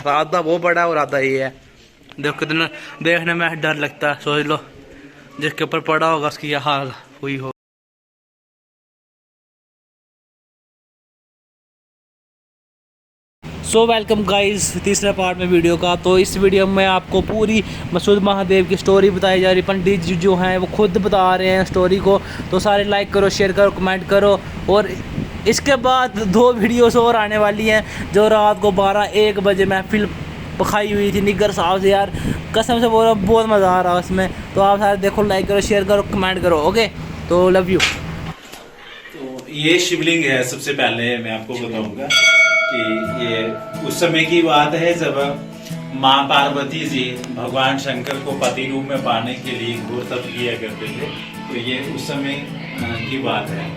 आधा वो बड़ा और आधा ये है। देखो कितना देखने में डर लगता है। सोच लो जिसके ऊपर पड़ा होगा उसकी यह हाल हुई हो। सो वेलकम गाइस तीसरे पार्ट में वीडियो का। तो इस वीडियो में आपको पूरी मसूद महादेव की स्टोरी बताई जा रही। पंडित जी जो हैं वो खुद बता रहे हैं स्टोरी को। तो सारे लाइक करो, शेयर करो, कमेंट करो। और इसके बाद 2 वीडियोस और आने वाली हैं जो रात को 12-1 बजे महफिल पखाई हुई थी निगर साहब से। यार कसम से बोल रहा हूँ बहुत मज़ा आ रहा है उसमें। तो आप सारे देखो, लाइक करो, शेयर करो, कमेंट करो। ओके तो लव यू। तो ये शिवलिंग है। सबसे पहले मैं आपको बताऊंगा कि ये उस समय की बात है जब माँ पार्वती जी भगवान शंकर को पति रूप में पाने के लिए घोर तप किया करते थे। तो ये उस समय की बात है।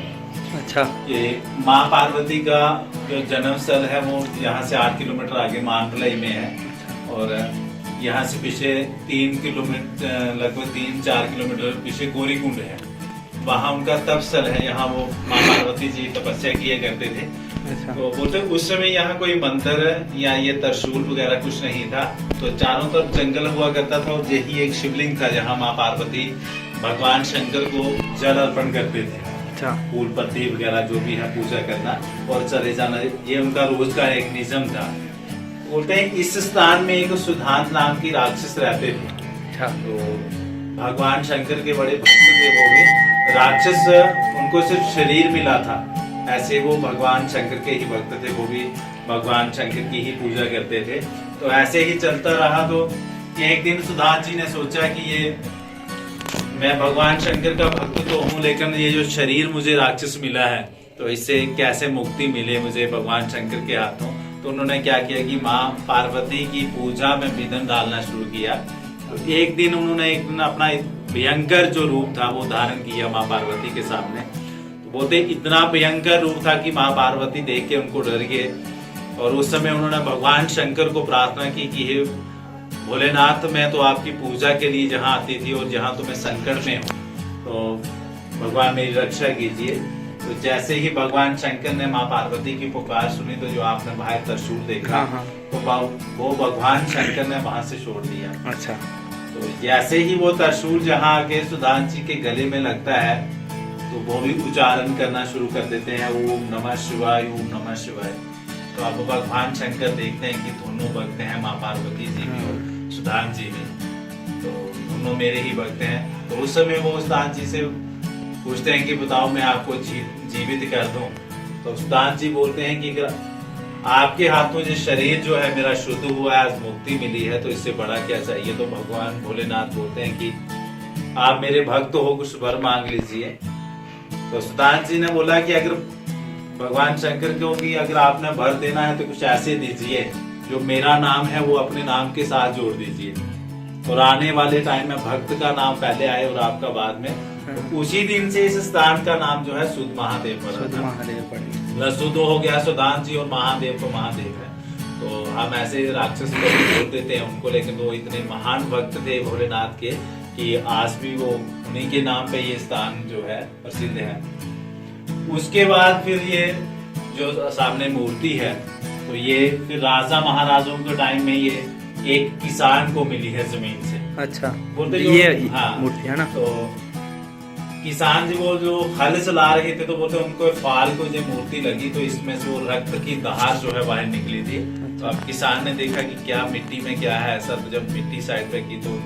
अच्छा, ये माँ पार्वती का जो जन्म स्थल है वो यहाँ से 8 किलोमीटर आगे मानतलाई में है। और यहाँ से पीछे 3 किलोमीटर, लगभग 3-4 किलोमीटर पीछे गौरीकुंड है। वहाँ उनका तप स्थल है। यहाँ वो माँ पार्वती जी तपस्या किया करते थे। अच्छा। तो बोलते उस समय यहाँ कोई मंदिर या ये त्रिशूल वगैरह कुछ नहीं था। तो चारों तरफ जंगल हुआ करता था और यही एक शिवलिंग था जहाँ माँ पार्वती भगवान शंकर को जल अर्पण करते थे। अच्छा। फूल पत्ती वगैरह जो भी है पूजा करना और चले जाना, ये उनका रोज का एक नियम था। बोलते हैं इस स्थान में एक सुधांत नाम की राक्षस रहते थे। अच्छा। तो भगवान शंकर के बड़े भक्त थे वो भी। राक्षस उनको सिर्फ शरीर मिला था, ऐसे वो भगवान शंकर के ही भक्त थे। वो भी भगवान शंकर की ही पूजा करते थे। तो ऐसे ही चलता रहा। तो एक दिन सुधांत जी ने सोचा कि ये मैं भगवान शंकर का भक्त तो हूँ, लेकिन ये जो शरीर मुझे राक्षस मिला है तो इससे कैसे मुक्ति मिले मुझे भगवान शंकर के हाथों। तो उन्होंने क्या किया कि माँ पार्वती की पूजा में विघ्न डालना शुरू किया। तो एक दिन उन्होंने अपना भयंकर जो रूप था वो धारण किया माँ पार्वती के सामने। तो बोलते इतना भयंकर रूप था कि माँ पार्वती देख के उनको डर गए। और उस समय उन्होंने भगवान शंकर को प्रार्थना की कि हे भोलेनाथ, मैं तो आपकी पूजा के लिए जहाँ आती थी और जहाँ तो मैं संकट में हूँ, तो भगवान मेरी रक्षा कीजिए। तो जैसे ही भगवान शंकर ने माँ पार्वती की पुकार सुनी तो जो आपने बाहर त्रिशूल देखा, हाँ। तो वो भगवान शंकर ने वहां से छोड़ दिया। अच्छा। तो जैसे ही वो त्रिशूल जहाँ आके सुधांत जी के गले में लगता है तो वो भी उच्चारण करना शुरू कर देते हैं, ओम नमः शिवाय, ओम नमः शिवाय। तो अब भगवान शंकर देखते हैं कि दोनों भक्त हैं, माँ पार्वती जी भी और सुधांत जी भी, तो दोनों मेरे ही भक्त हैं। तो उस समय वो सुधांत जी से पूछते हैं कि बताओ मैं आपको जीवित कर दूं। तो सुधांत जी बोलते हैं कि अगर आपके हाथों जो शरीर जो है मेरा शुद्ध हुआ है, आज मुक्ति मिली है, तो इससे बड़ा क्या चाहिए। तो भगवान भोलेनाथ बोलते हैं कि आप मेरे भक्त हो, कुछ वर मांग लीजिए। तो सुधांत जी ने बोला कि अगर भगवान शंकर को कि अगर आपने भर देना है तो कुछ ऐसे दीजिए जो मेरा नाम है वो अपने नाम के साथ जोड़ दीजिए, और आने वाले टाइम में भक्त का नाम पहले आए और आपका बाद में। तो उसी दिन से इस स्थान का नाम जो है सुध महादेव पड़ा। सुध हो गया सुधांत जी और महादेव तो महादेव है। तो हम ऐसे राक्षस को जोड़ देते हैं उनको, लेकिन वो इतने महान भक्त थे भोलेनाथ के कि आज भी वो उन्हीं के नाम पे ये स्थान जो है प्रसिद्ध है। उसके बाद फिर ये जो सामने मूर्ति है, तो ये फिर राजा महाराजों के टाइम में ये एक किसान को मिली है जमीन से। अच्छा, बोलते ये हाँ मूर्ति है ना। तो किसान जी वो जो हल चला रहे थे तो बोलते उनको फाल को जो मूर्ति लगी तो इसमें से वो रक्त की धार जो है बाहर निकली थी। तो अब किसान ने देखा कि क्या मिट्टी में क्या है ऐसा। तो जब मिट्टी साइड पे की तो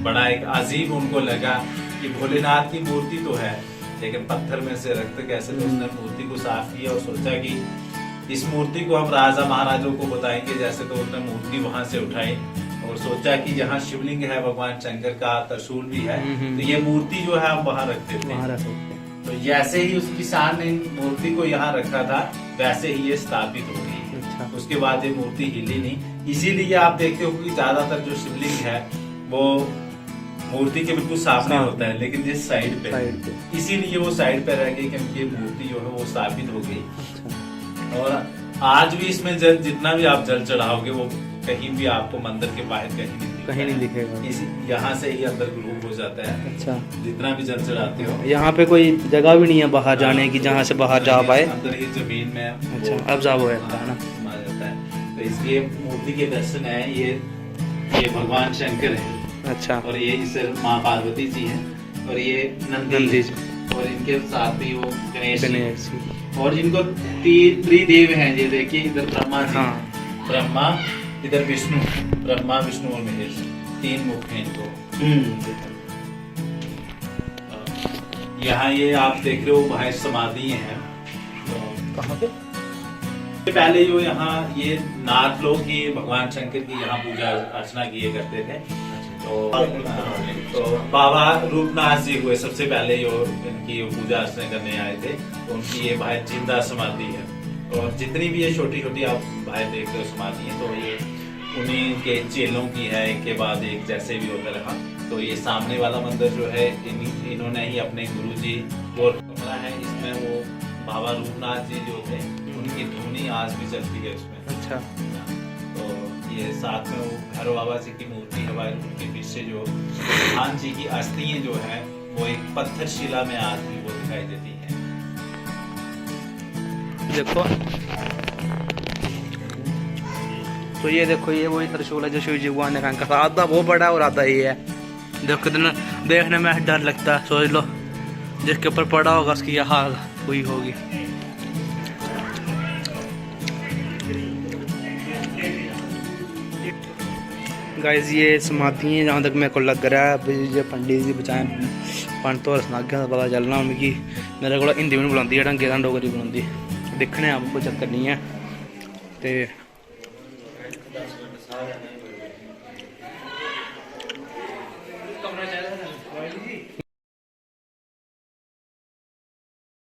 बड़ा एक अजीब उनको लगा कि भोलेनाथ की मूर्ति तो है लेकिन पत्थर में से रक्त कैसे। तो उसने मूर्ति को साफ किया और सोचा कि इस मूर्ति को हम राजा महाराजों को बताएंगे जैसे। तो उसने मूर्ति वहां से उठाई और सोचा कि जहाँ शिवलिंग है भगवान शंकर का, त्रिशूल भी है, तो ये मूर्ति जो है हम वहाँ रख देते हैं। तो जैसे ही उस किसान ने मूर्ति को यहाँ रखा था वैसे ही ये स्थापित हो गई। अच्छा। उसके बाद ये मूर्ति हिली नहीं। इसीलिए आप देखते हो कि ज्यादातर जो शिवलिंग है वो मूर्ति के बिल्कुल सामने होता है, लेकिन ये साइड पे, इसीलिए वो साइड पे रह गई क्योंकि मूर्ति जो है वो स्थापित हो गई। अच्छा। और आज भी इसमें जल जितना भी आप जल चढ़ाओगे वो कहीं भी आपको मंदिर के बाहर कहीं नहीं दिखेगा। इसी यहाँ से ही अंदर ग्रुप हो जाता है। अच्छा। जितना भी जल चढ़ाते हो यहाँ पे कोई जगह भी नहीं है बाहर जाने की जहाँ से बाहर जा पाए। अंदर ही जमीन में अच्छा, अब जा हो जाता है ना। तो इसके मूर्ति के दर्शन है, ये भगवान शंकर है, अच्छा, और ये इस माँ पार्वती जी हैं, और ये नंदी नंदी जी, और इनके साथ भी वो गणेश गणेश जी, जी। और जिनको त्रिदेव हैं, ये देखिए इधर ब्रह्मा जी, हाँ, ब्रह्मा, इधर विष्णु, ब्रह्मा विष्णु और महेश, 3 मुख हैं इनको। यहाँ ये आप देख रहे हो बाहर समाधि हैं। कहाँ पे? पहले जो यहाँ ये नाथ लोग की भगवान शंकर की यहाँ पूजा अर्चना किए करते थे। तो बाबा रूपनाथ जी हुए सबसे पहले जो इनकी पूजा अर्चना करने आए थे, तो उनकी ये बाहर जिंदा समाधि है। और जितनी भी ये छोटी छोटी आप बाहर देख रहे हो समाधि है, तो ये उन्हीं के चेलों की है, एक के बाद एक जैसे भी होता रहा। तो ये सामने वाला मंदिर जो है इन्होंने ही अपने गुरु जी और कमरा है, इसमें वो बाबा रूपनाथ जी जो थे उनकी धुनी आज भी चलती है उसमें। अच्छा, तो ये साथ में वो भैरव बाबा जी की मूर्ति है, उनके पीछे जो हनुमान जी की अस्थियां जो है वो एक पत्थर शिला में आज भी वो दिखाई देती है। देखो तो ये देखो, ये वही त्रिशूल है जो शिव जी भगवान ने काम का, आधा वो बड़ा है और आधा ये है। देखो कितना देखने में डर लगता है, सोच लो जिसके ऊपर पड़ा होगा उसकी यह हाल हुई होगी। गाइस ये समाधि है जहाँ तक मेरे को लग रहा है। अभी जो पंडित जी बचाए पंडित तो रसनाग्या का पता चलना उनकी, मेरे को हिंदी में बुलाती है, ढंगे का डोगरी बुलाती दिखने आपको कोई चक्कर नहीं है। तो